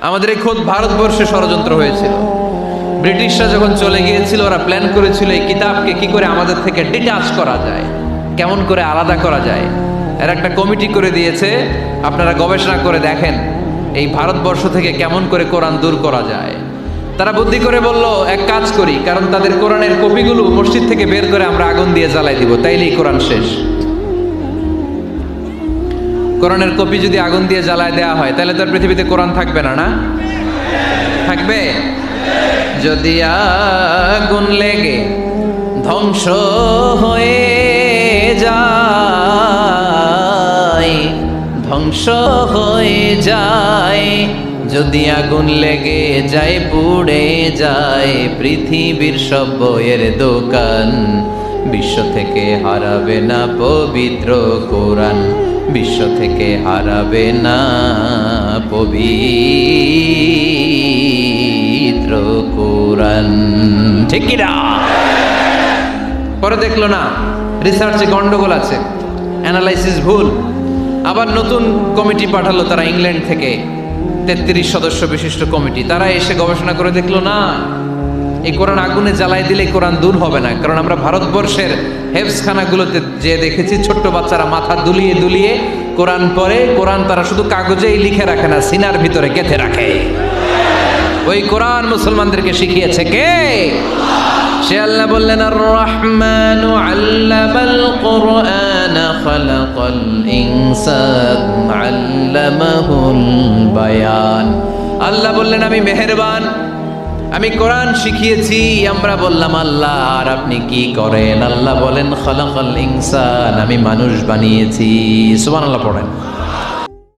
আমাদের এই খোদ ভারতবর্ষে ষড়যন্ত্র হয়েছিল। ব্রিটিশরা যখন চলে গিয়েছিল, ওরা প্ল্যান করেছিল এই কিতাবকে কি করে আমাদের থেকে ডিটাচ করা যায়, কেমন করে আলাদা করা যায়। এর একটা কমিটি করে দিয়েছে, আপনারা গবেষণা করে দেখেন এই ভারতবর্ষ থেকে কেমন করে কোরআন দূর করা যায়। তারা বুদ্ধি করে বলল, এক কাজ করি, কারণ তাদের কোরআনের কপিগুলো মসজিদ থেকে বের করে আমরা আগুন দিয়ে জ্বালাই দিব, তাইলেই কোরআন শেষ। কোরআনের কপি যদি আগুন দিয়ে জ্বালায় দেওয়া হয়, তাহলে তো আর পৃথিবীতে কোরআন থাকবে না, না থাকবে? যদি আগুন লেগে ধ্বংস হয়ে যায়, ধ্বংস হয়ে যায়, যদি আগুন লেগে যায়, পুড়ে যায় পৃথিবীর সব বইয়ের দোকান, বিশ্ব থেকে হারাবে না পবিত্র কোরআন, বিশ্ব থেকে হারাবে না পবিত্র কোরআন। ঠিক কি না? পরে দেখলো না রিসার্চে গন্ডগোল আছে, অ্যানালাইসিস ভুল। আবার নতুন কমিটি পাঠালো তারা ইংল্যান্ড থেকে, 33 সদস্য বিশিষ্ট কমিটি। তারা এসে গবেষণা করে দেখলো না, এই কোরআন আগুনে জ্বালাই দিলে কোরআন দূর হবে না। কারণ আমরা ভারতবর্ষের হেফজখানাগুলোতে যে দেখেছি, ছোট্ট বাচ্চারা মাথা দুলিয়ে দুলিয়ে কোরআন পড়ে। কোরআন তারা শুধু কাগজেই লিখে রাখে না, সিনার ভিতরে গেঁথে রাখে। ওই কোরআন মুসলমানদেরকে শিখিয়েছে কে? সে আল্লাহ বললেন, আর রহমানু আল্লামাল কোরআন খালাকাল ইনসান আল্লামাহুল বায়ান। আল্লাহ বললেন, আমি মেহেরবান, আমি কোরআন শিখিয়েছি। আমরা বললাম, আল্লাহ আর আপনি কি করেন? আল্লাহ বলেন, খালাকাল ইনসান, আমি মানুষ বানিয়েছি। সুবহানাল্লাহ পড়েন।